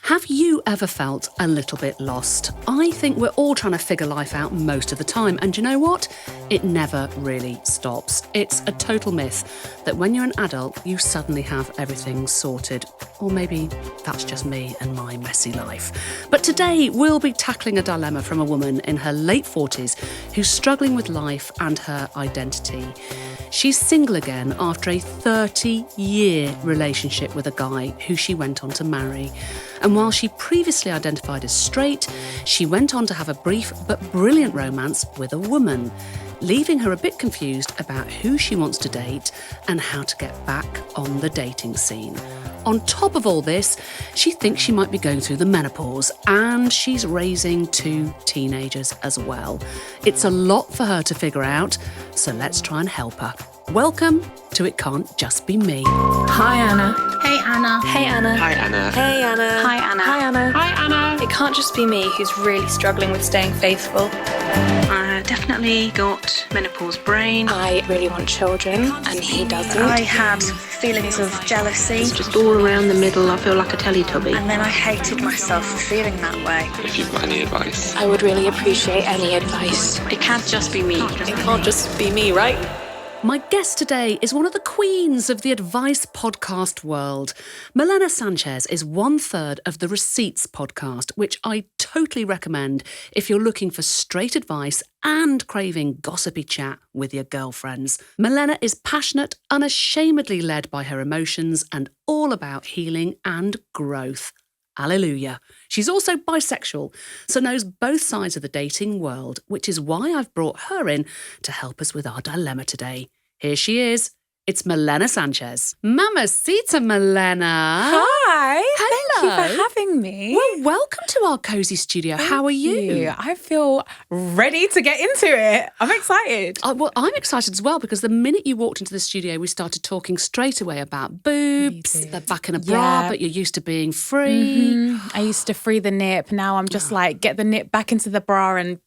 Have you ever felt a little bit lost? I think we're all trying to figure life out most of the time. And you know what? It never really stops. It's a total myth that when you're an adult, you suddenly have everything sorted. Or maybe that's just me and my messy life. But today we'll be tackling a dilemma from a woman in her late 40s who's struggling with life and her identity. She's single again after a 30-year relationship with a guy who she went on to marry. And while she previously identified as straight, she went on to have a brief but brilliant romance with a woman, leaving her a bit confused about who she wants to date and how to get back on the dating scene. On top of all this, she thinks she might be going through the menopause and she's raising 2 teenagers as well. It's a lot for her to figure out, so let's try and help her. Welcome to It Can't Just Be Me. Hi, Anna. Hey, Anna. Hey, Anna. Hi, Anna. Hey, Anna. Hi, Anna. Hi, Anna. Hi, Anna. It can't just be me who's really struggling with staying faithful. I definitely got menopause brain. I really want children, and he doesn't. I had feelings of jealousy, Just all around the middle, I feel like a Teletubby. and then I hated myself for feeling that way. If you've got any advice. I would really appreciate any advice. It can't just be me. It can't just be me, right? My guest today is one of the queens of the advice podcast world. Milena Sanchez is 1/3 of the Receipts podcast, which I totally recommend if you're looking for straight advice and craving gossipy chat with your girlfriends. Milena is passionate, unashamedly led by her emotions and all about healing and growth. Alleluia. She's also bisexual, so knows both sides of the dating world, which is why I've brought her in to help us with our dilemma today. Here she is. It's Milena Sanchez. Mamacita, Milena. Hi. Hello. Thank you for having me. Well, welcome to our cosy studio. How are you? I feel ready to get into it. I'm excited. Well, I'm excited as well because the minute you walked into the studio, we started talking straight away about boobs, the back in a bra, Yeah. but you're used to being free. I used to free the nip. Now I'm just like, get the nip back into the bra and,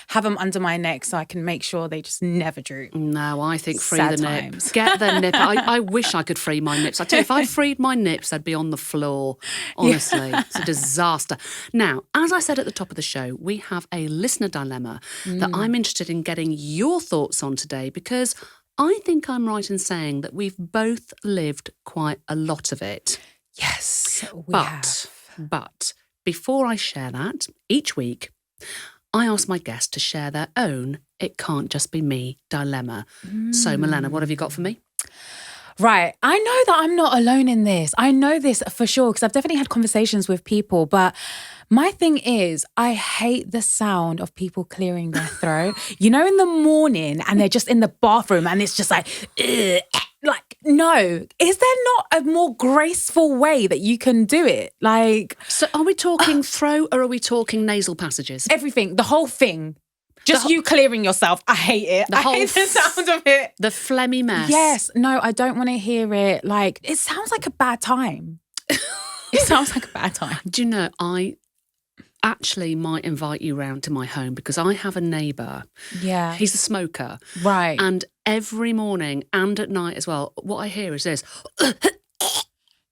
have them under my neck so I can make sure they just never droop. No, I think free Sad the nip. times. Get the nip. I wish I could free my nips. I tell you, if I freed my nips, they'd be on the floor. Honestly, It's a disaster. Now, as I said at the top of the show, we have a listener dilemma that I'm interested in getting your thoughts on today because I think I'm right in saying that we've both lived quite a lot of it. Yes, we have. But before I share that, each week, I ask my guests to share their own It Can't Just Be Me dilemma. So, Milena, what have you got for me? Right. I know that I'm not alone in this. I know this for sure because I've definitely had conversations with people. But my thing is, I hate the sound of people clearing their throat. In the morning and they're just in the bathroom and it's just like, ugh, like, no. Is there not a more graceful way that you can do it? Like, So are we talking throat or are we talking nasal passages? everything, the whole thing. Just you clearing yourself. I hate it. The I whole hate the sound of it. The phlegmy mess. Yes. No, I don't want to hear it. Like, it sounds like a bad time. It sounds like a bad time. Do you know, I actually might invite you round to my home because I have a neighbour. Yeah. He's a smoker. Right. And every morning and at night as well, what I hear is this.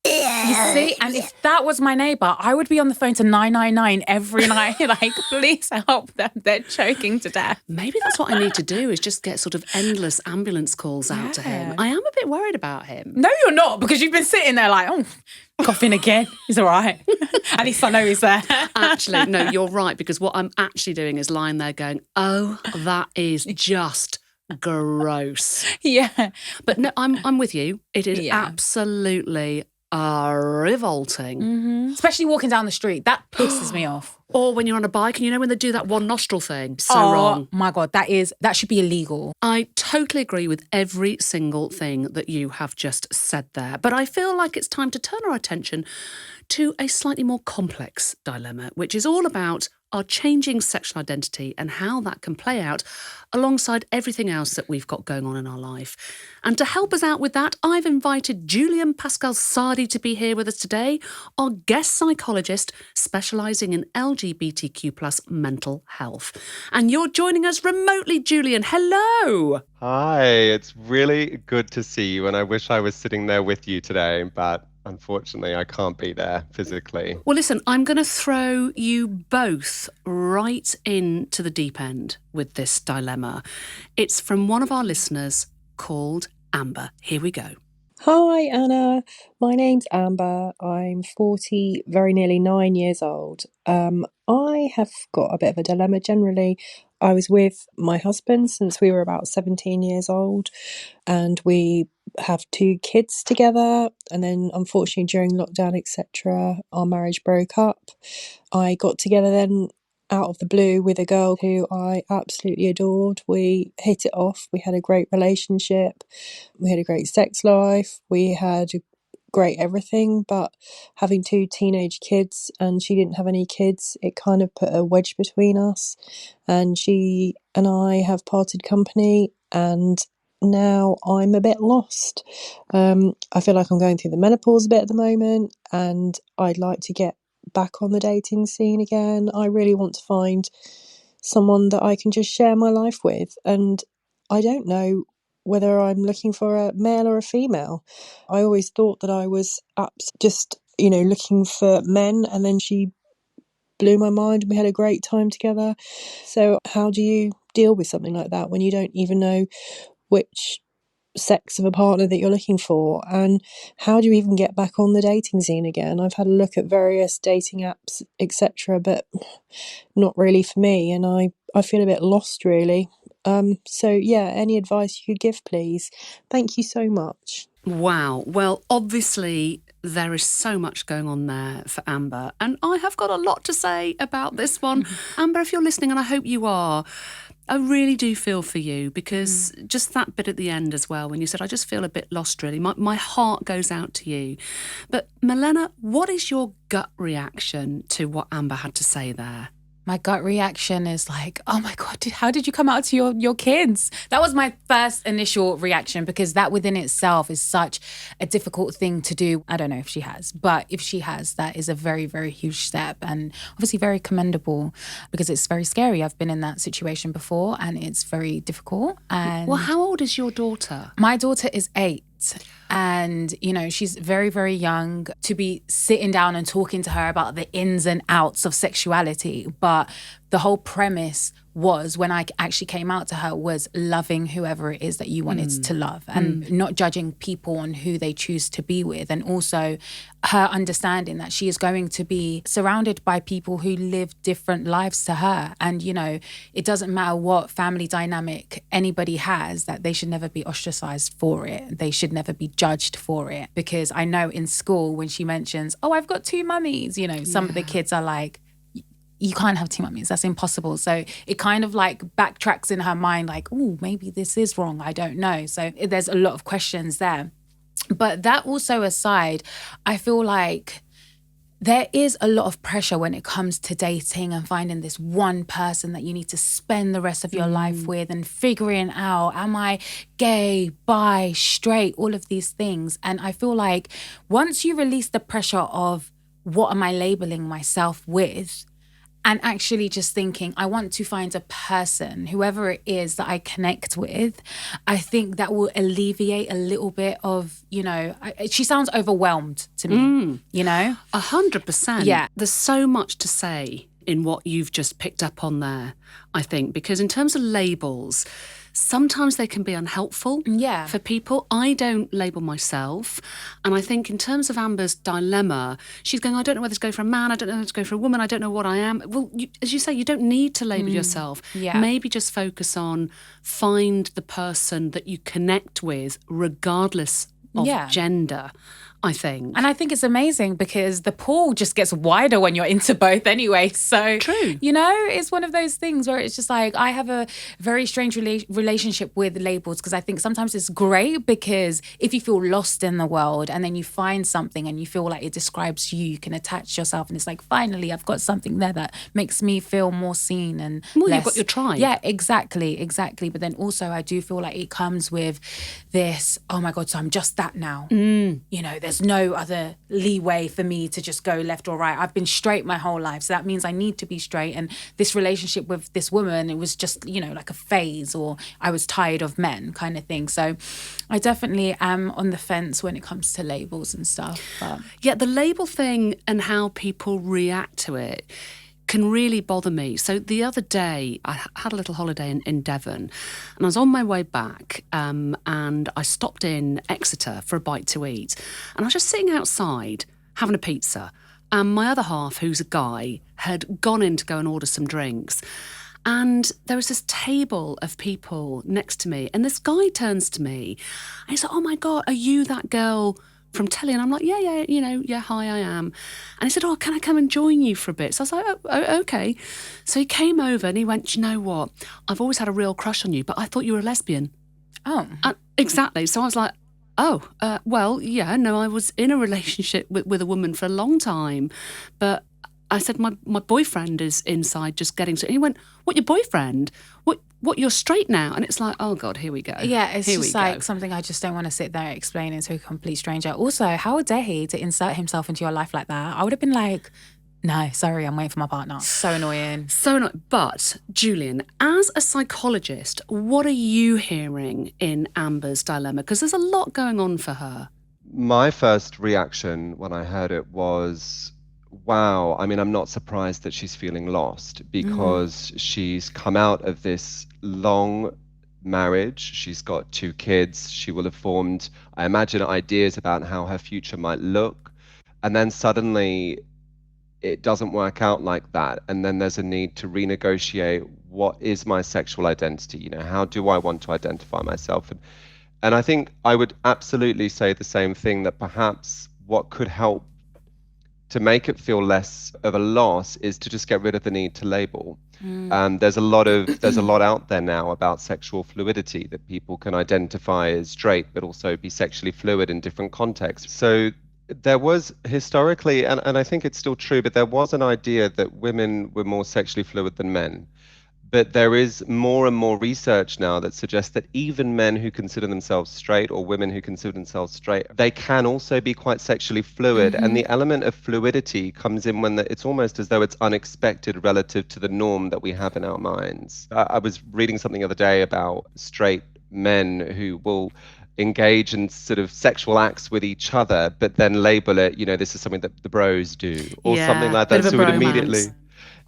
You see, and if that was my neighbour, I would be on the phone to 999 every night. Like, please help them. They're choking to death. Maybe that's what I need to do is just get sort of endless ambulance calls out to him. Yeah. I am a bit worried about him. No, you're not, because you've been sitting there like, oh, coughing again. He's all right. At least I know he's there. Actually, no, you're right, because what I'm actually doing is lying there going, oh, that is just gross. Yeah. But no, I'm with you. It is Yeah. absolutely revolting. Especially walking down the street. That pisses me off. Or when you're on a bike and when they do that one nostril thing. So Oh wrong. my God, that should be illegal. I totally agree with every single thing that you have just said there. But I feel like it's time to turn our attention to a slightly more complex dilemma, which is all about our changing sexual identity and how that can play out alongside everything else that we've got going on in our life. And to help us out with that, I've invited Julian Pascal-Saadi to be here with us today, our guest psychologist specialising in LGBTQ+ mental health. And you're joining us remotely, Julian. Hello. Hi, it's really good to see you, and I wish I was sitting there with you today, but unfortunately, I can't be there physically. Well, listen, I'm going to throw you both right into the deep end with this dilemma. It's from one of our listeners called Amber. Here we go. Hi Anna, my name's Amber. I'm 40, very nearly 9 years old. I have got a bit of a dilemma generally. I was with my husband since we were about 17 years old, and we have 2 kids together. And then unfortunately during lockdown, etc., our marriage broke up. I got together then out of the blue with a girl who I absolutely adored. We hit it off. We had a great relationship. We had a great sex life. We had great everything. But having 2 teenage kids and she didn't have any kids, it kind of put a wedge between us. And she and I have parted company, and now I'm a bit lost. I feel like I'm going through the menopause a bit at the moment, and I'd like to get back on the dating scene again. I really want to find someone that I can just share my life with, and I don't know whether I'm looking for a male or a female. I always thought that I was just looking for men, and then she blew my mind and we had a great time together. So how do you deal with something like that when you don't even know which sex of a partner that you're looking for, and how do you even get back on the dating scene again? I've had a look at various dating apps, etc., but not really for me, and I feel a bit lost really. So yeah, any advice you could give, please? Thank you so much. Wow. Well, obviously there is so much going on there for Amber, and I have got a lot to say about this one. Amber, if you're listening, and I hope you are, I really do feel for you, because just that bit at the end as well, when you said, I just feel a bit lost really, my heart goes out to you. But Milena, what is your gut reaction to what Amber had to say there? My gut reaction is like, oh my God, how did you come out to your kids? That was my first initial reaction, because that within itself is such a difficult thing to do. I don't know if she has, but if she has, that is a very, very huge step, and obviously very commendable, because it's very scary. I've been in that situation before and it's very difficult. And well, how old is your daughter? My daughter is 8. And, she's very, very young to be sitting down and talking to her about the ins and outs of sexuality. But the whole premise was, when I actually came out to her, was loving whoever it is that you wanted to love, and not judging people on who they choose to be with. And also her understanding that she is going to be surrounded by people who live different lives to her. And, it doesn't matter what family dynamic anybody has, that they should never be ostracized for it. They should never be judged for it. Because I know in school, when she mentions, oh, I've got 2 mummies, some of the kids are like, you can't have 2 mummies, that's impossible. So it kind of like backtracks in her mind, like, oh, maybe this is wrong, I don't know. So there's a lot of questions there. But that also aside, I feel like there is a lot of pressure when it comes to dating and finding this one person that you need to spend the rest of your life with, and figuring out, am I gay, bi, straight, all of these things. And I feel like once you release the pressure of what am I labeling myself with, and actually just thinking, I want to find a person, whoever it is that I connect with, I think that will alleviate a little bit of, she sounds overwhelmed to me, 100%. Yeah. There's so much to say in what you've just picked up on there, I think, because in terms of labels, sometimes they can be unhelpful for people. I don't label myself. And I think in terms of Amber's dilemma, she's going, I don't know whether to go for a man, I don't know whether to go for a woman, I don't know what I am. Well, as you say, you don't need to label yourself. Yeah. Maybe just focus on find the person that you connect with regardless of gender, I think. And I think it's amazing because the pool just gets wider when you're into both anyway. So, true. It's one of those things where it's just like, I have a very strange relationship with labels, because I think sometimes it's great because if you feel lost in the world and then you find something and you feel like it describes you, you can attach yourself, and it's like, finally, I've got something there that makes me feel more seen and less. You've got your tribe. Yeah, exactly. But then also I do feel like it comes with this, oh my God, so I'm just that now. There's there's no other leeway for me to just go left or right. I've been straight my whole life, so that means I need to be straight. And this relationship with this woman, it was just, like a phase, or I was tired of men kind of thing. So I definitely am on the fence when it comes to labels and stuff. But Yeah, the label thing and how people react to it can really bother me. So the other day, I had a little holiday in Devon, and I was on my way back, and I stopped in Exeter for a bite to eat. And I was just sitting outside having a pizza, and my other half, who's a guy, had gone in to go and order some drinks. And there was this table of people next to me, and this guy turns to me, and he's like, "Oh my God, are you that girl from telly?" And I'm like, yeah, hi, I am. And he said, "Oh, can I come and join you for a bit?" So I was like, oh, okay. So he came over and he went, "Do you know what? I've always had a real crush on you, but I thought you were a lesbian." Oh. Exactly. So I was like, oh, well, yeah, no, I was in a relationship with a woman for a long time. But I said, my boyfriend is inside just getting to. And he went, "What, your boyfriend? What, you're straight now?" And it's like, oh God, here we go. Yeah, it's here just like something I just don't want to sit there explaining to a complete stranger. Also, how dare he to insert himself into your life like that? I would have been like, no, sorry, I'm waiting for my partner. So annoying. So annoying. But, Julian, as a psychologist, what are you hearing in Amber's dilemma? Because there's a lot going on for her. My first reaction when I heard it was, wow. I mean, I'm not surprised that she's feeling lost, because she's come out of this long marriage. She's got 2 kids. She will have formed, I imagine, ideas about how her future might look. And then suddenly it doesn't work out like that. And then there's a need to renegotiate, what is my sexual identity? How do I want to identify myself? And I think I would absolutely say the same thing, that perhaps what could help to make it feel less of a loss is to just get rid of the need to label. There's a lot out there now about sexual fluidity, that people can identify as straight but also be sexually fluid in different contexts. So there was historically, and I think it's still true, but there was an idea that women were more sexually fluid than men. But there is more and more research now that suggests that even men who consider themselves straight, or women who consider themselves straight, they can also be quite sexually fluid. And the element of fluidity comes in when it's almost as though it's unexpected relative to the norm that we have in our minds. I was reading something the other day about straight men who will engage in sort of sexual acts with each other, but then label it, this is something that the bros do, or something like that. Bit of So a it bromance. immediately...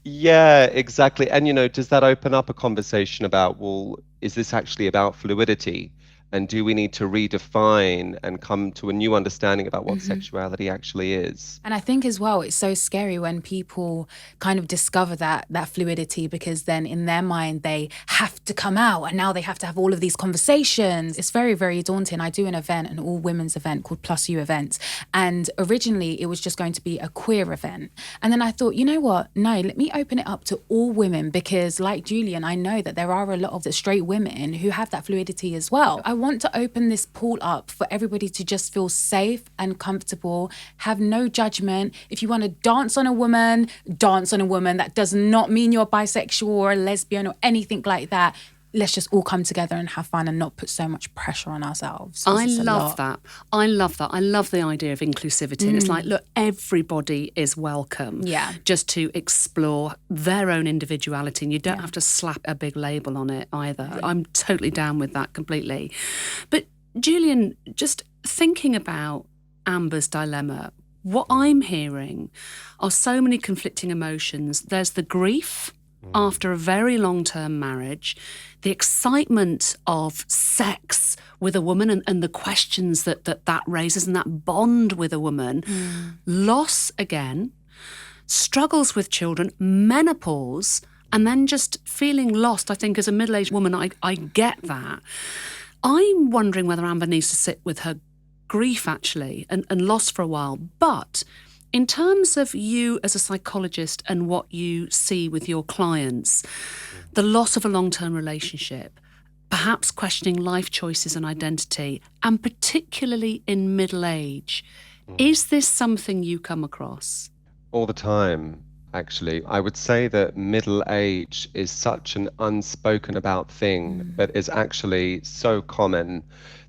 Yeah, exactly. And, does that open up a conversation about, well, is this actually about fluidity? And do we need to redefine and come to a new understanding about what sexuality actually is? And I think as well, it's so scary when people kind of discover that fluidity, because then in their mind, they have to come out, and now they have to have all of these conversations. It's very, very daunting. I do an event, an all women's event called Plus You Events. And originally it was just going to be a queer event. And then I thought, you know what? No, let me open it up to all women, because like Julian, I know that there are a lot of the straight women who have that fluidity as well. I want to open this pool up for everybody to just feel safe and comfortable, have no judgment. If you want to dance on a woman, dance on a woman. That does not mean you're bisexual or a lesbian or anything like that. Let's just all come together and have fun and not put so much pressure on ourselves. I love that. I love the idea of inclusivity. And it's like, look, everybody is welcome. Yeah. Just to explore their own individuality. And you don't have to slap a big label on it either. Yeah. I'm totally down with that completely. But Julian, just thinking about Amber's dilemma, what I'm hearing are so many conflicting emotions. There's the grief after a very long-term marriage, the excitement of sex with a woman and the questions that raises, and that bond with a woman, loss again, struggles with children, menopause, and then just feeling lost. I think as a middle-aged woman, I get that. I'm wondering whether Amber needs to sit with her grief, actually, and loss for a while. But in terms of you as a psychologist and what you see with your clients, the loss of a long-term relationship, perhaps questioning life choices and identity, and particularly in middle age, is this something you come across? All the time, actually. I would say that middle age is such an unspoken about thing, but is actually so common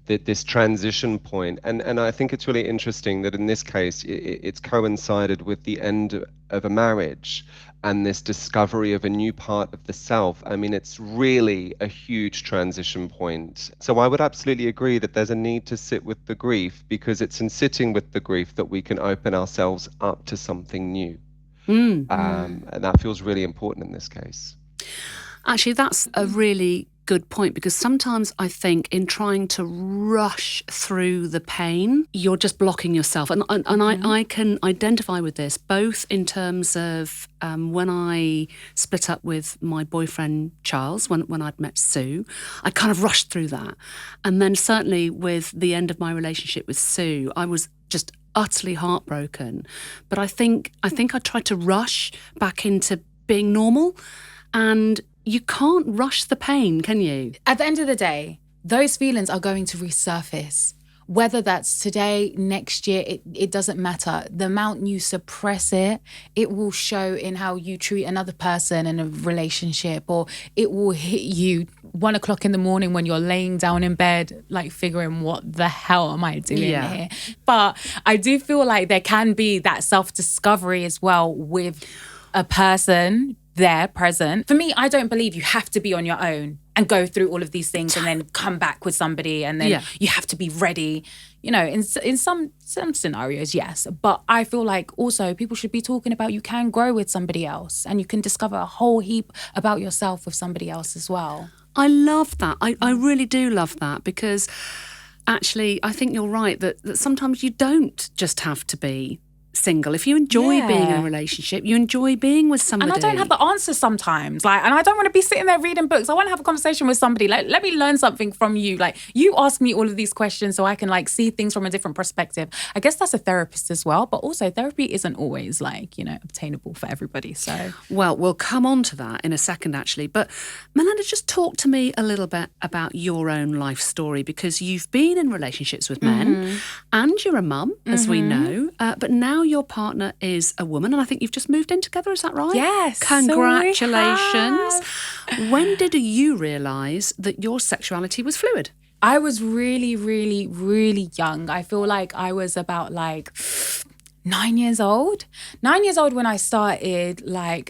this transition point. And I think it's really interesting that in this case, it's coincided with the end of a marriage and this discovery of a new part of the self. I mean, it's really a huge transition point. So I would absolutely agree that there's a need to sit with the grief, because it's in sitting with the grief that we can open ourselves up to something new. And that feels really important in this case. Actually, that's a really good point, because sometimes I think in trying to rush through the pain, you're just blocking yourself. And I can identify with this, both in terms of when I split up with my boyfriend, Charles, when I'd met Sue, I kind of rushed through that. And then certainly with the end of my relationship with Sue, I was just utterly heartbroken. But I think I tried to rush back into being normal, and you can't rush the pain, can you? At the end of the day, those feelings are going to resurface. Whether that's today, next year, it doesn't matter. The amount you suppress it, it will show in how you treat another person in a relationship, or it will hit you 1 o'clock in the morning when you're laying down in bed, like figuring, what the hell am I doing here? But I do feel like there can be that self-discovery as well with a person there present. For me, I don't believe you have to be on your own and go through all of these things and then come back with somebody, and then you have to be ready. You know, in some scenarios, yes. But I feel like also people should be talking about you can grow with somebody else, and you can discover a whole heap about yourself with somebody else as well. I love that. I really do love that, because actually I think you're right that sometimes you don't just have to be single. If you enjoy being in a relationship, you enjoy being with somebody. And I don't have the answers sometimes. And I don't want to be sitting there reading books. I want to have a conversation with somebody. Let me learn something from you. You ask me all of these questions so I can see things from a different perspective. I guess that's a therapist as well, but also therapy isn't always obtainable for everybody. So well, we'll come on to that in a second actually. But Milena, just talk to me a little bit about your own life story, because you've been in relationships with men and you're a mum, as we know, but now your partner is a woman, and I think you've just moved in together, is that right? Yes. Congratulations. When did you realise that your sexuality was fluid? I was really, really, really young. I feel like I was about 9 years old. 9 years old when I started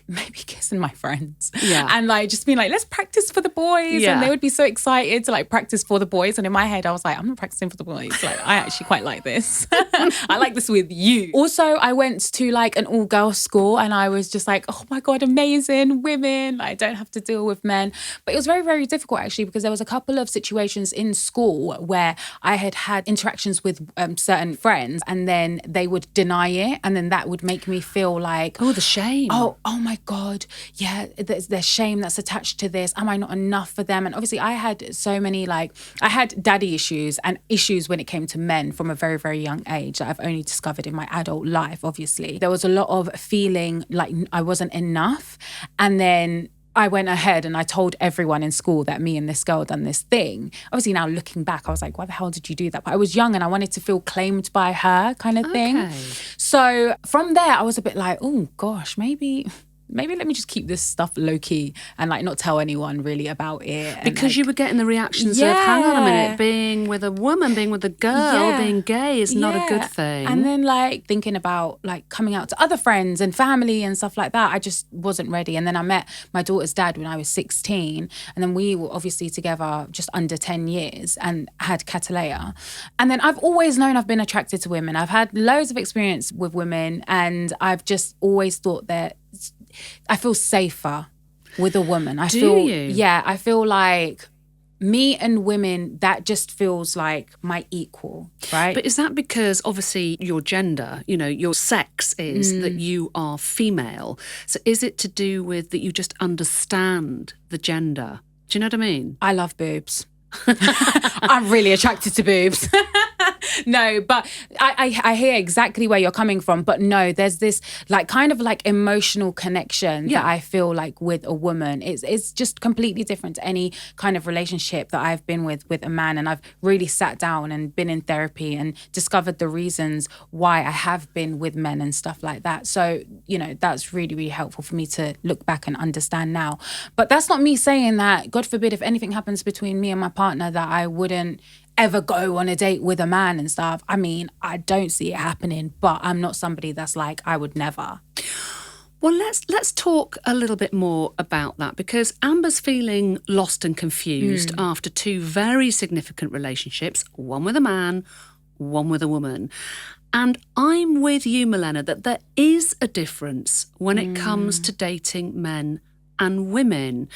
maybe kissing my friends. Yeah. And just being let's practice for the boys. Yeah. And they would be so excited to practice for the boys. And in my head, I was I'm not practicing for the boys. I actually quite like this. I like this with you. Also, I went to an all-girls school, and I was just oh my God, amazing women. I don't have to deal with men. But it was very, very difficult actually, because there was a couple of situations in school where I had interactions with certain friends, and then they would deny it, and then that would make me feel the shame. Oh my God, yeah, there's shame that's attached to this. Am I not enough for them? And obviously I had so many I had daddy issues and issues when it came to men from a very, very young age that I've only discovered in my adult life. Obviously there was a lot of feeling like I wasn't enough, and then I went ahead and I told everyone in school that me and this girl done this thing. Obviously now looking back, I was why the hell did you do that? But I was young and I wanted to feel claimed by her kind of thing. So from there, I was a bit oh gosh, maybe let me just keep this stuff low key and not tell anyone really about it. Because you were getting the reactions of, hang on a minute, being with a woman, being with a girl, being gay is not a good thing. And then thinking about coming out to other friends and family and stuff like that, I just wasn't ready. And then I met my daughter's dad when I was 16. And then we were obviously together just under 10 years and had Catalea. And then I've always known I've been attracted to women. I've had loads of experience with women, and I've just always thought that I feel safer with a woman. I feel me and women, that just feels like my equal, right? But is that because obviously your gender, your sex is that you are female? So is it to do with that you just understand the gender? Do you know what I mean? I love boobs. I'm really attracted to boobs. No, but I hear exactly where you're coming from. But no, there's this emotional connection that I feel with a woman. It's just completely different to any kind of relationship that I've been with a man. And I've really sat down and been in therapy and discovered the reasons why I have been with men and stuff like that. So, that's really, really helpful for me to look back and understand now. But that's not me saying that, God forbid, if anything happens between me and my partner, that I wouldn't ever go on a date with a man and stuff. I mean, I don't see it happening, but I'm not somebody that's like, I would never. Well, let's talk a little bit more about that, because Amber's feeling lost and confused after 2 very significant relationships, one with a man, one with a woman. And I'm with you, Milena, that there is a difference when it comes to dating men and women.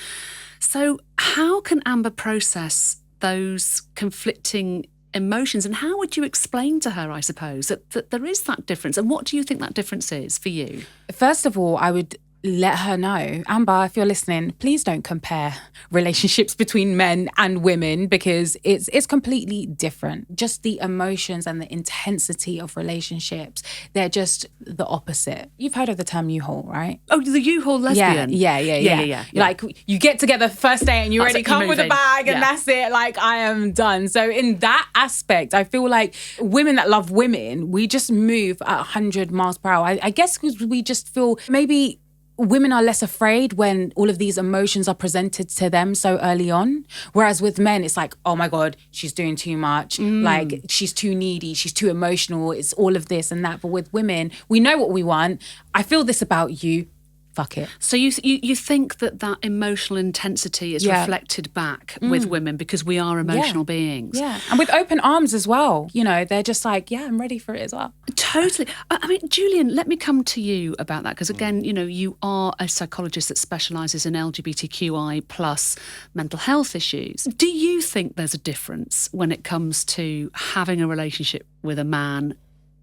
So how can Amber process those conflicting emotions, and how would you explain to her, I suppose, that there is that difference? And what do you think that difference is for you? First of all, I would let her know, Amber, if you're listening, please don't compare relationships between men and women, because it's completely different. Just the emotions and the intensity of relationships, they're just the opposite. You've heard of the term U-Haul, right? Oh, the U-Haul lesbian. Yeah. Like, you get together first day and you already come with a bag and that's it. Like, I am done. So in that aspect, I feel like women that love women, we just move at 100 miles per hour. I guess because we just feel maybe women are less afraid when all of these emotions are presented to them so early on. Whereas with men, it's like, oh my God, she's doing too much. Like, she's too needy. She's too emotional. It's all of this and that. But with women, we know what we want. I feel this about you. Fuck it. So you think that emotional intensity is reflected back with women because we are emotional beings. Yeah. And with open arms as well. You know, they're just like, yeah, I'm ready for it as well. Totally. I mean, Julian, let me come to you about that, because again, you know, you are a psychologist that specialises in LGBTQI plus mental health issues. Do you think there's a difference when it comes to having a relationship with a man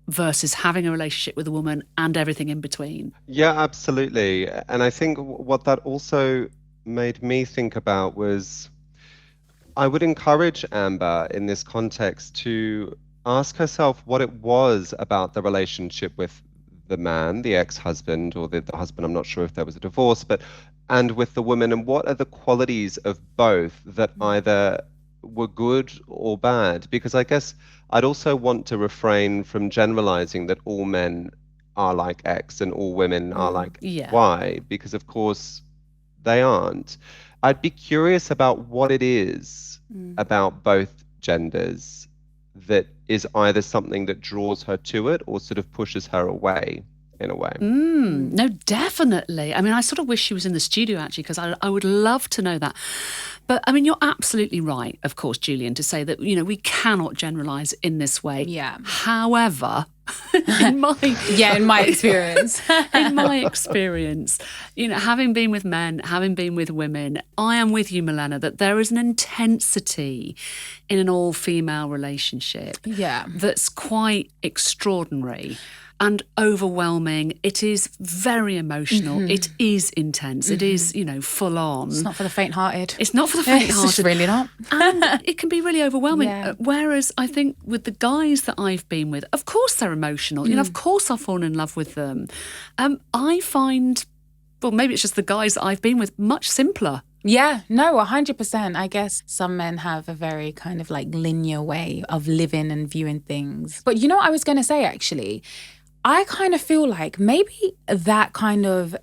versus having a relationship with a woman and everything in between? Yeah, absolutely. And I think what that also made me think about was, I would encourage Amber in this context to ask herself what it was about the relationship with the man, the ex-husband, or the husband, I'm not sure if there was a divorce, and with the woman, and what are the qualities of both that either were good or bad? Because I guess I'd also want to refrain from generalizing that all men are like X and all women are like Y, because of course they aren't. I'd be curious about what it is about both genders that is either something that draws her to it or sort of pushes her away in a way. No, definitely. I mean, I sort of wish she was in the studio, actually, because I would love to know that. But I mean, you're absolutely right, of course, Julian, to say that, you know, we cannot generalise in this way. Yeah. However, in my experience. In my experience, you know, having been with men, having been with women, I am with you, Milena, that there is an intensity in an all-female relationship that's quite extraordinary and overwhelming. It is very emotional. It is intense. It is, you know, full on. It's not for the faint-hearted. It's not for the faint-hearted. It's really not. And it can be really overwhelming. Whereas I think with the guys that I've been with, of course they're emotional. You know, of course I've fallen in love with them. I find, well, maybe it's just the guys that I've been with, much simpler. Yeah, no, 100%. I guess some men have a very kind of like linear way of living and viewing things. But you know what I was going to say, actually? I kind of feel like maybe that kind of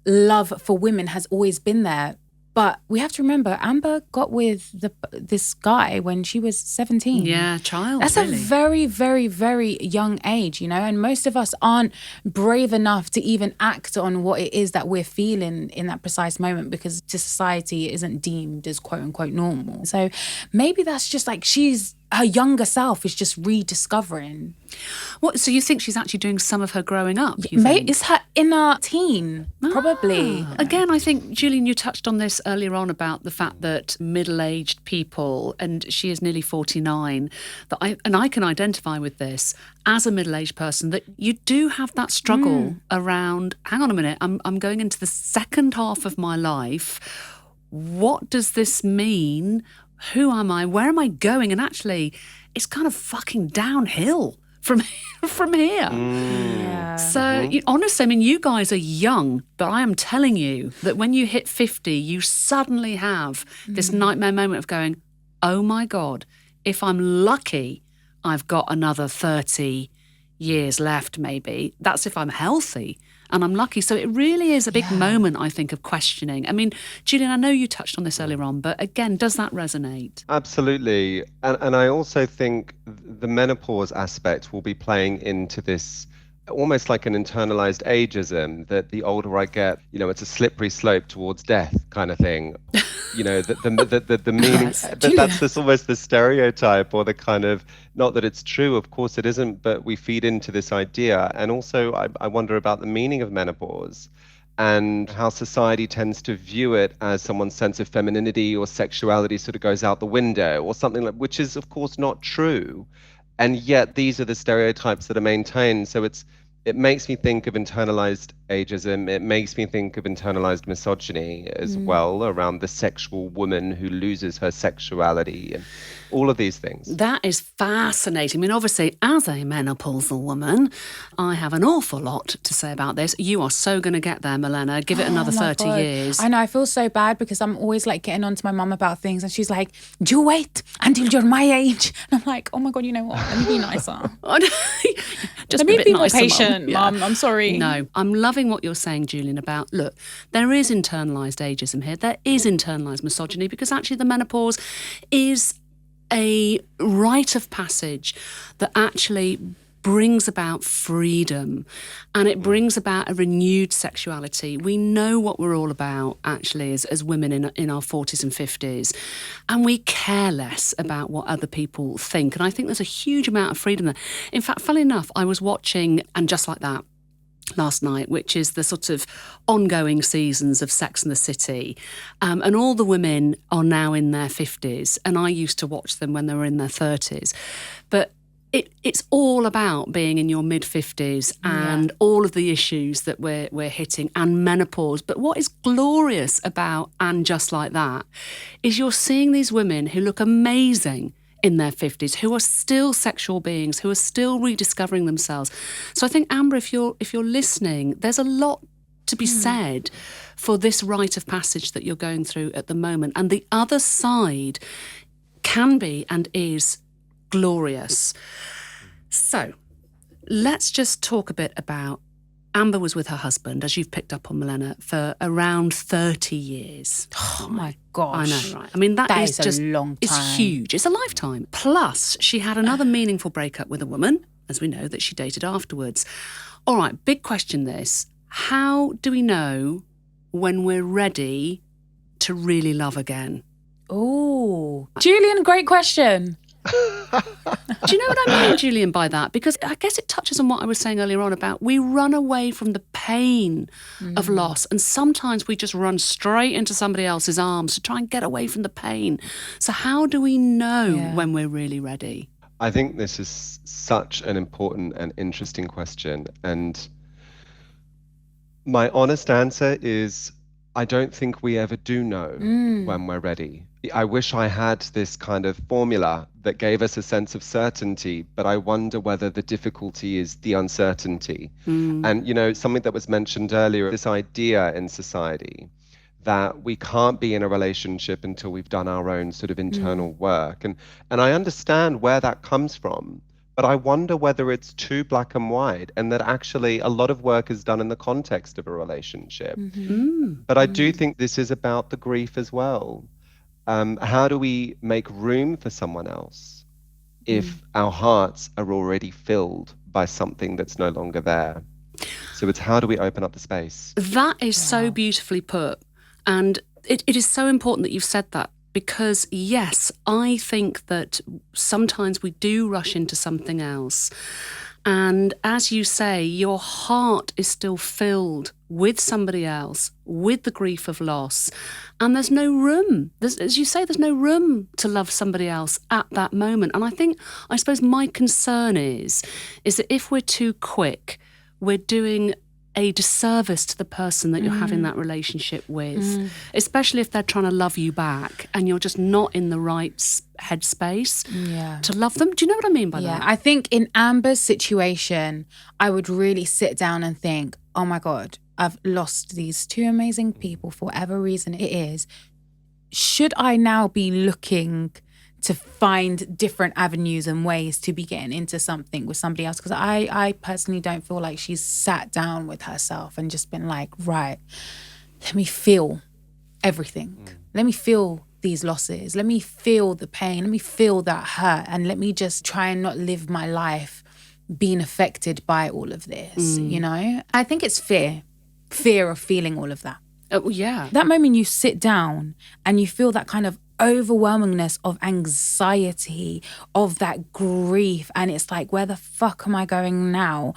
love for women has always been there. But we have to remember, Amber got with this guy when she was 17. Yeah, child. That's really a very, very, very young age, you know, and most of us aren't brave enough to even act on what it is that we're feeling in that precise moment, because to society it isn't deemed as quote unquote normal. So maybe that's just like her younger self is just rediscovering. What? So you think she's actually doing some of her growing up? It's her inner teen, probably. Again, I think, Julian, you touched on this earlier on about the fact that middle-aged people, and she is nearly 49, that I can identify with this as a middle-aged person, that you do have that struggle around, hang on a minute, I'm going into the second half of my life. What does this mean? Who am I? Where am I going? And actually, it's kind of fucking downhill from here. So honestly, I mean, you guys are young, but I am telling you that when you hit 50, you suddenly have this nightmare moment of going, oh my God, if I'm lucky, I've got another 30 years left maybe. That's if I'm healthy and I'm lucky. So it really is a big moment, I think, of questioning. I mean, Julian, I know you touched on this earlier on, but again, does that resonate? Absolutely. And I also think the menopause aspect will be playing into this almost like an internalized ageism, that the older I get, it's a slippery slope towards death kind of thing. The meaning, that's this almost the stereotype, or the kind of, not that it's true, of course it isn't, but we feed into this idea. And also I wonder about the meaning of menopause and how society tends to view it as someone's sense of femininity or sexuality sort of goes out the window or something, like, which is of course not true. And yet these are the stereotypes that are maintained. So it makes me think of internalized ageism. It makes me think of internalized misogyny as well, around the sexual woman who loses her sexuality and all of these things. That is fascinating. I mean, obviously, as a menopausal woman, I have an awful lot to say about this. You are so going to get there, Milena. Give it another 30 years. I know, I feel so bad because I'm always like getting on to my mum about things and she's like, do you wait until you're my age? And I'm like, oh my God, you know what? Let me be nicer. Just Let me be more nicer, patient, Mum. Mum. I'm sorry. No, I'm loving what you're saying, Julian, about, look, there is internalised ageism here. There is internalised misogyny, because actually the menopause is a rite of passage that actually brings about freedom, and it brings about a renewed sexuality. We know what we're all about, actually, as women in our 40s and 50s, and we care less about what other people think. And I think there's a huge amount of freedom there. In fact, funnily enough, I was watching And Just Like That last night, which is the sort of ongoing seasons of Sex and the City. And all the women are now in their 50s, and I used to watch them when they were in their 30s. But it's all about being in your mid-50s and all of the issues that we're hitting, and menopause. But what is glorious about And Just Like That is you're seeing these women who look amazing in their 50s, who are still sexual beings, who are still rediscovering themselves. So I think, Amber, if you're listening, there's a lot to be said for this rite of passage that you're going through at the moment. And the other side can be and is glorious. So let's just talk a bit about, Amber was with her husband, as you've picked up on, Milena, for around 30 years. Oh my gosh. I know, right? I mean, that is just a long time. It's huge. It's a lifetime. Plus, she had another meaningful breakup with a woman, as we know, that she dated afterwards. All right, big question this. How do we know when we're ready to really love again? Oh, Julian, great question. Do you know what I mean, Julian, by that? Because I guess it touches on what I was saying earlier on about we run away from the pain of loss, and sometimes we just run straight into somebody else's arms to try and get away from the pain. So how do we know when we're really ready? I think this is such an important and interesting question. And my honest answer is, I don't think we ever do know when we're ready. I wish I had this kind of formula that gave us a sense of certainty, but I wonder whether the difficulty is the uncertainty. And, something that was mentioned earlier, this idea in society that we can't be in a relationship until we've done our own sort of internal work. And I understand where that comes from, but I wonder whether it's too black and white, and that actually a lot of work is done in the context of a relationship. But I do think this is about the grief as well. How do we make room for someone else if our hearts are already filled by something that's no longer there? So it's, how do we open up the space? That is so beautifully put. And it is so important that you've said that, because, yes, I think that sometimes we do rush into something else. And as you say, your heart is still filled with somebody else, with the grief of loss. And there's no room. As you say, there's no room to love somebody else at that moment. And I suppose my concern is that if we're too quick, we're doing a disservice to the person that you're having that relationship with, especially if they're trying to love you back and you're just not in the right headspace to love them. Do you know what I mean by that? I think in Amber's situation, I would really sit down and think, oh my God, I've lost these two amazing people for whatever reason it is. Should I now be looking to find different avenues and ways to be getting into something with somebody else. Because I personally don't feel like she's sat down with herself and just been like, right, let me feel everything. Let me feel these losses. Let me feel the pain. Let me feel that hurt. And let me just try and not live my life being affected by all of this, you know? I think it's fear of feeling all of that. Oh, yeah. That moment you sit down and you feel that kind of overwhelmingness of anxiety, of that grief, and it's like, where the fuck am I going now?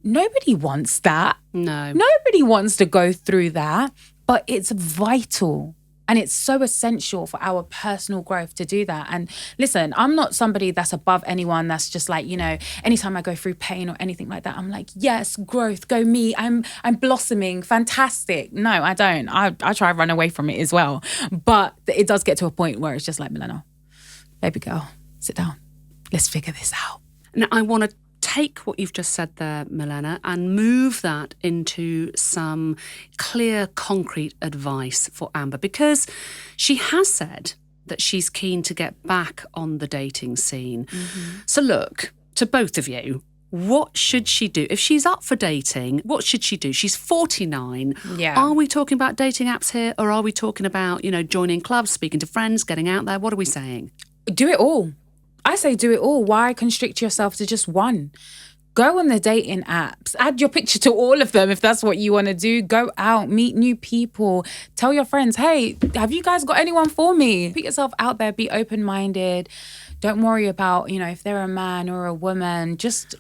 Nobody wants that. No. Nobody wants to go through that, but it's vital. And it's so essential for our personal growth to do that. And listen, I'm not somebody that's above anyone that's just like, you know, anytime I go through pain or anything like that, I'm like, yes, growth, go me. I'm blossoming, fantastic. No, I don't. I try to run away from it as well. But it does get to a point where it's just like, Milena, baby girl, sit down. Let's figure this out. Now, I want to take what you've just said there, Milena, and move that into some clear, concrete advice for Amber, because she has said that she's keen to get back on the dating scene. So look, to both of you, what should she do? If she's up for dating, what should she do? She's 49. Yeah. Are we talking about dating apps here, or are we talking about, you know, joining clubs, speaking to friends, getting out there? What are we saying? Do it all. I say do it all. Why constrict yourself to just one? Go on the dating apps. Add your picture to all of them if that's what you want to do. Go out, meet new people. Tell your friends, hey, have you guys got anyone for me? Put yourself out there. Be open-minded. Don't worry about, you know, if they're a man or a woman. Just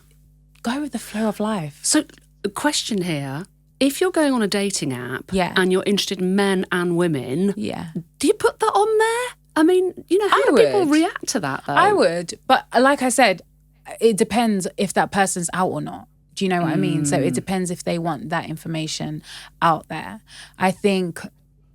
go with the flow of life. So, a question here. If you're going on a dating app and you're interested in men and women, do you put that on there? I mean, you know, how do people react to that, though? I would. But like I said, it depends if that person's out or not. Do you know what I mean? So it depends if they want that information out there. I think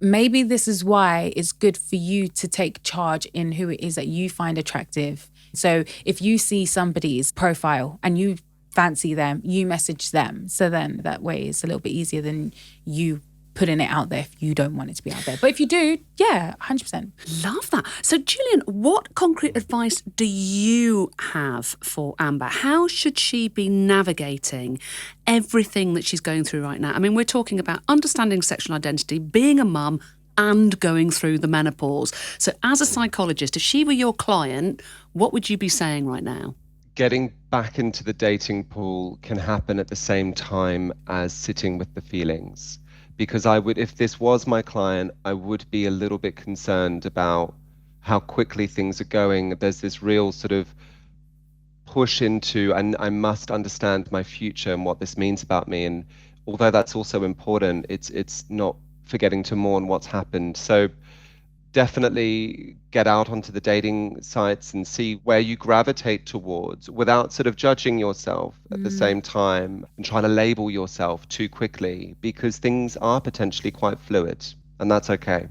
maybe this is why it's good for you to take charge in who it is that you find attractive. So if you see somebody's profile and you fancy them, you message them. So then that way it's a little bit easier than you putting it out there if you don't want it to be out there. But if you do, 100%. Love that. So, Julian, what concrete advice do you have for Amber? How should she be navigating everything that she's going through right now? I mean, we're talking about understanding sexual identity, being a mum, and going through the menopause. So, as a psychologist, if she were your client, what would you be saying right now? Getting back into the dating pool can happen at the same time as sitting with the feelings. Because I would, if this was my client, I would be a little bit concerned about how quickly things are going. There's this real sort of push into, and I must understand my future and what this means about me. And although that's also important, it's not forgetting to mourn what's happened. So definitely get out onto the dating sites and see where you gravitate towards without sort of judging yourself at the same time and trying to label yourself too quickly, because things are potentially quite fluid, and that's okay.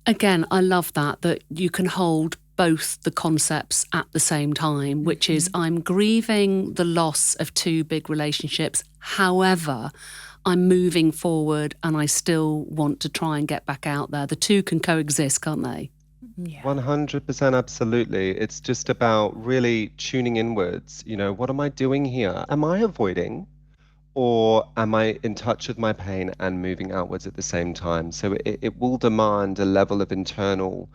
Again, I love that you can hold both the concepts at the same time, which is I'm grieving the loss of two big relationships. However, I'm moving forward and I still want to try and get back out there. The two can coexist, can't they? Yeah. 100%, absolutely. It's just about really tuning inwards. You know, what am I doing here? Am I avoiding, or am I in touch with my pain and moving outwards at the same time? So it will demand a level of internal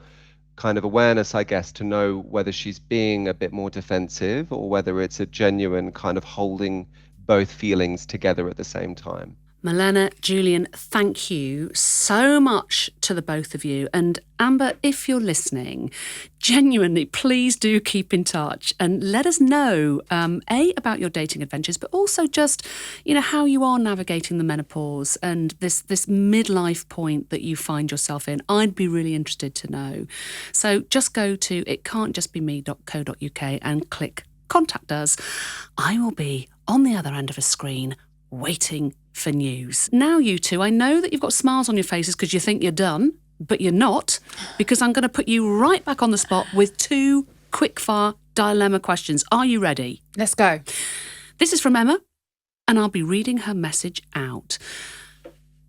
kind of awareness, I guess, to know whether she's being a bit more defensive or whether it's a genuine kind of holding both feelings together at the same time. Milena, Julian, thank you so much to the both of you. And Amber, if you're listening, genuinely, please do keep in touch and let us know, about your dating adventures, but also just, you know, how you are navigating the menopause and this midlife point that you find yourself in. I'd be really interested to know. So just go to itcan'tjustbeme.co.uk and click contact us. I will be on the other end of a screen waiting for news. Now, you two, I know that you've got smiles on your faces because you think you're done, but you're not, because I'm going to put you right back on the spot with two quickfire dilemma questions. Are you ready? Let's go. This is from Emma, and I'll be reading her message out.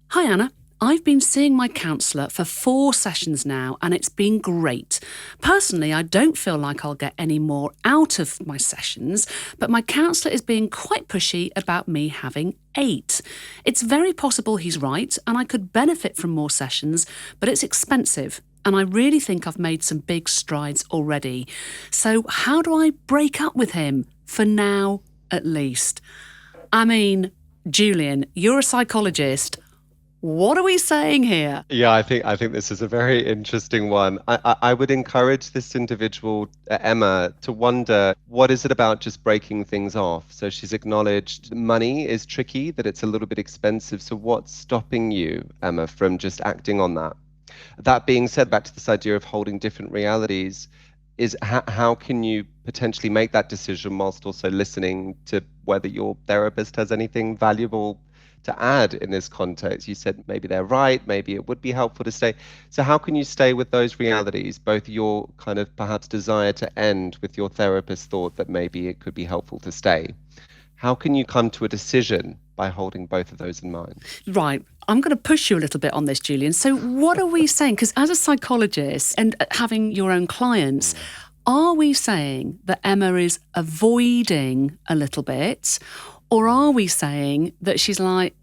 Hi, Anna. I've been seeing my counsellor for 4 sessions now, and it's been great. Personally, I don't feel like I'll get any more out of my sessions, but my counsellor is being quite pushy about me having 8. It's very possible he's right, and I could benefit from more sessions, but it's expensive, and I really think I've made some big strides already. So how do I break up with him? For now, at least. I mean, Julian, you're a psychologist. What are we saying here? Yeah, I think this is a very interesting one. I would encourage this individual, Emma, to wonder, what is it about just breaking things off? So she's acknowledged money is tricky, that it's a little bit expensive. So what's stopping you, Emma, from just acting on that? That being said, back to this idea of holding different realities, is how can you potentially make that decision whilst also listening to whether your therapist has anything valuable to add in this context? You said maybe they're right, maybe it would be helpful to stay. So how can you stay with those realities, both your kind of perhaps desire to end with your therapist thought that maybe it could be helpful to stay? How can you come to a decision by holding both of those in mind? Right. I'm going to push you a little bit on this, Julian. So what are we saying? Because as a psychologist and having your own clients, are we saying that Emma is avoiding a little bit? Or are we saying that she's like,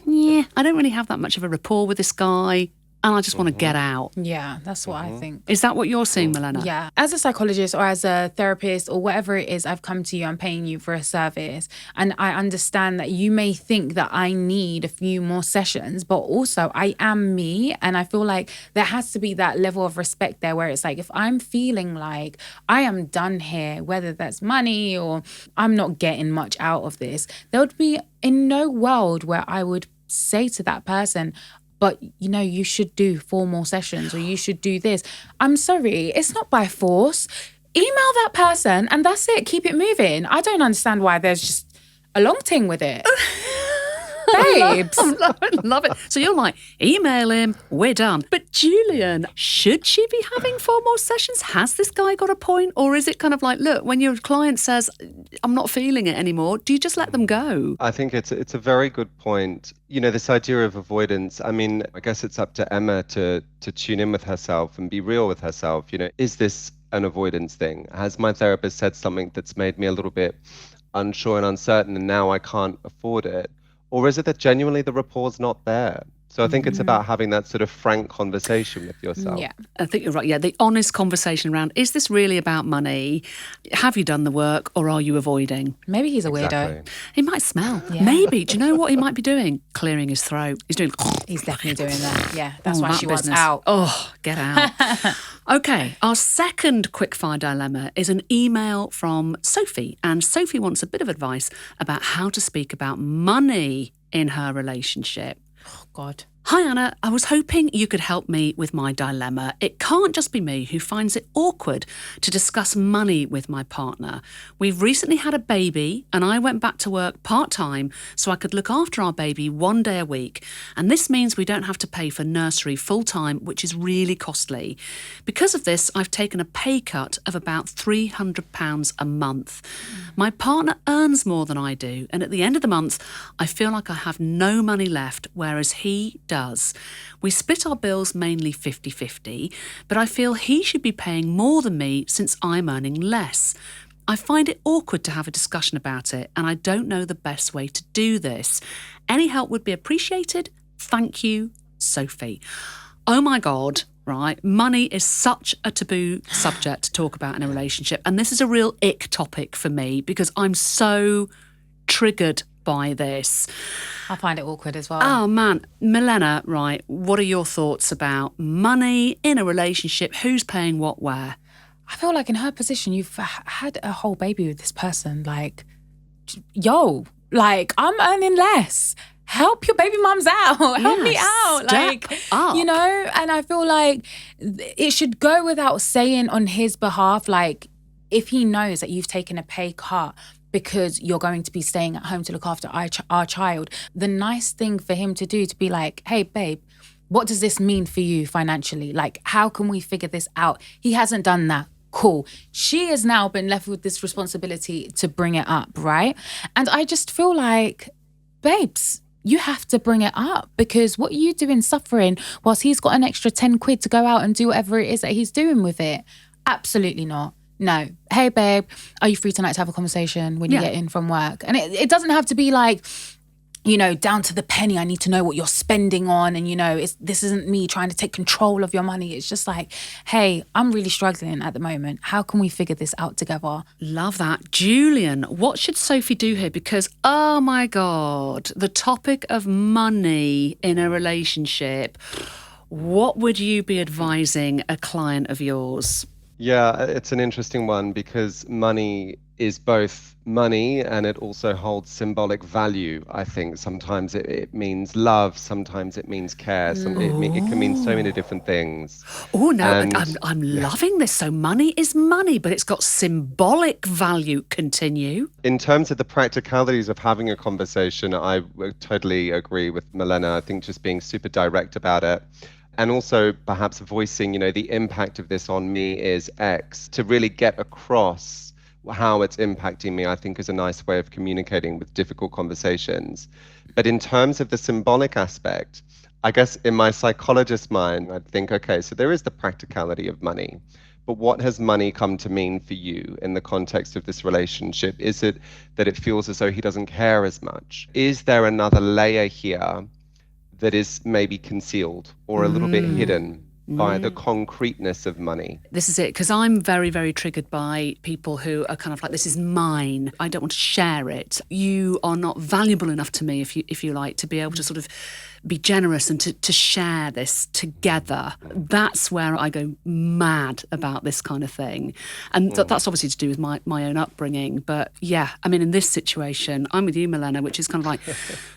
yeah, I don't really have that much of a rapport with this guy and I just want to get out? Yeah, that's what I think. Is that what you're seeing, Milena? Yeah. As a psychologist or as a therapist or whatever it is, I've come to you, I'm paying you for a service. And I understand that you may think that I need a few more sessions, but also I am me. And I feel like there has to be that level of respect there where it's like, if I'm feeling like I am done here, whether that's money or I'm not getting much out of this, there would be in no world where I would say to that person, but, you know, you should do 4 more sessions or you should do this. I'm sorry, it's not by force. Email that person and that's it. Keep it moving. I don't understand why there's just a long thing with it. Babes. I love it. So you're like, email him, we're done. But Julian, should she be having 4 more sessions? Has this guy got a point? Or is it kind of like, look, when your client says, I'm not feeling it anymore, do you just let them go? I think it's a very good point. You know, this idea of avoidance, I mean, I guess it's up to Emma to tune in with herself and be real with herself. You know, is this an avoidance thing? Has my therapist said something that's made me a little bit unsure and uncertain and now I can't afford it? Or is it that genuinely the rapport's not there? So I think it's about having that sort of frank conversation with yourself. Yeah, I think you're right. Yeah, the honest conversation around, is this really about money? Have you done the work or are you avoiding? Maybe he's a weirdo. Exactly. He might smell. Yeah. Maybe. Do you know what he might be doing? Clearing his throat. He's doing... He's definitely doing that. Yeah, that's why that she business. wants out. Oh, get out. Okay, our second quickfire dilemma is an email from Sophie. And Sophie wants a bit of advice about how to speak about money in her relationship. Oh, God. Hi Anna, I was hoping you could help me with my dilemma. It can't just be me who finds it awkward to discuss money with my partner. We've recently had a baby and I went back to work part-time so I could look after our baby 1 day a week. And this means we don't have to pay for nursery full-time, which is really costly. Because of this, I've taken a pay cut of about £300 a month. My partner earns more than I do, and at the end of the month, I feel like I have no money left, whereas he does. We split our bills mainly 50-50, but I feel he should be paying more than me since I'm earning less. I find it awkward to have a discussion about it, and I don't know the best way to do this. Any help would be appreciated. Thank you, Sophie. Oh my God. Right, money is such a taboo subject to talk about in a relationship, and this is a real ick topic for me because I'm so triggered by this. I find it awkward as well. Oh man, Milena, right, what are your thoughts about money in a relationship? Who's paying what where? I feel like in her position, you've had a whole baby with this person. Like, yo, like I'm earning less. Help your baby mums out. Help me out. Step up. You know, and I feel like it should go without saying on his behalf, like if he knows that you've taken a pay cut because you're going to be staying at home to look after our child, the nice thing for him to do to be like, hey, babe, what does this mean for you financially? Like, how can we figure this out? He hasn't done that. Cool. She has now been left with this responsibility to bring it up, right? And I just feel like, babes, you have to bring it up, because what are you doing suffering whilst he's got an extra 10 quid to go out and do whatever it is that he's doing with it? Absolutely not. No. Hey, babe, are you free tonight to have a conversation when you get in from work? And it doesn't have to be like, you know, down to the penny, I need to know what you're spending on. And, you know, this isn't me trying to take control of your money. It's just like, hey, I'm really struggling at the moment. How can we figure this out together? Love that. Julian, what should Sophie do here? Because, oh my God, the topic of money in a relationship, what would you be advising a client of yours? Yeah, it's an interesting one because money is both money and it also holds symbolic value. I think sometimes it means love, sometimes it means care, it can mean so many different things. Oh no, I'm loving this. So money is money, but it's got symbolic value. Continue. In terms of the practicalities of having a conversation, I would totally agree with Milena. I think just being super direct about it. And also perhaps voicing, you know, the impact of this on me is X, to really get across how it's impacting me, I think is a nice way of communicating with difficult conversations. But in terms of the symbolic aspect, I guess in my psychologist's mind, I'd think, okay, so there is the practicality of money, but what has money come to mean for you in the context of this relationship? Is it that it feels as though he doesn't care as much? Is there another layer here that is maybe concealed or a little bit hidden by the concreteness of money? This is it, because I'm very, very triggered by people who are kind of like, this is mine, I don't want to share it. You are not valuable enough to me, if you like, to be able to sort of be generous and to share this together. That's where I go mad about this kind of thing. And that's obviously to do with my own upbringing. But yeah, I mean, in this situation, I'm with you, Milena, which is kind of like,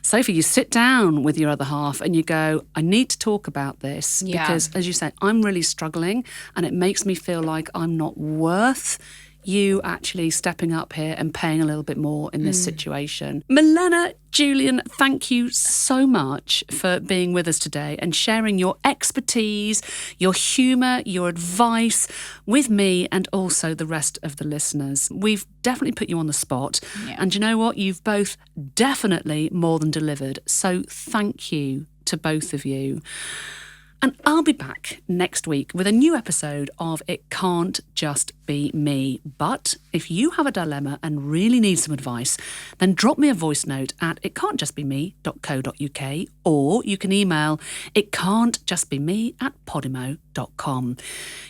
Sophie, you sit down with your other half and you go, I need to talk about this because, as you said, I'm really struggling and it makes me feel like I'm not worth you actually stepping up here and paying a little bit more in this situation. Milena, Julian, thank you so much for being with us today and sharing your expertise, your humour, your advice with me and also the rest of the listeners. We've definitely put you on the spot. Yeah. And you know what? You've both definitely more than delivered. So thank you to both of you. And I'll be back next week with a new episode of It Can't Just Be Me. But if you have a dilemma and really need some advice, then drop me a voice note at itcan'tjustbeme.co.uk or you can email itcan'tjustbeme@podimo.com.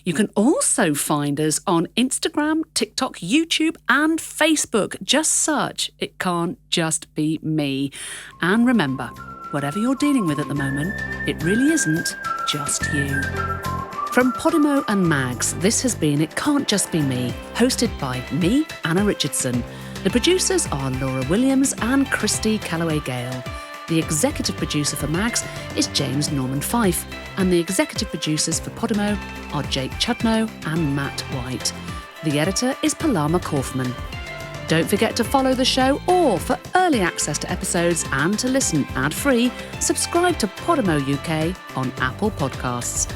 You can also find us on Instagram, TikTok, YouTube and Facebook. Just search It Can't Just Be Me. And remember, whatever you're dealing with at the moment, it really isn't just you. From Podimo and Mags, this has been It Can't Just Be Me, hosted by me, Anna Richardson. The producers are Laura Williams and Christy Calloway-Gale. The executive producer for Mags is James Norman Fife, and the executive producers for Podimo are Jake Chudnow and Matt White. The editor is Palama Kaufman. Don't forget to follow the show, or for early access to episodes and to listen ad-free, subscribe to Podimo UK on Apple Podcasts.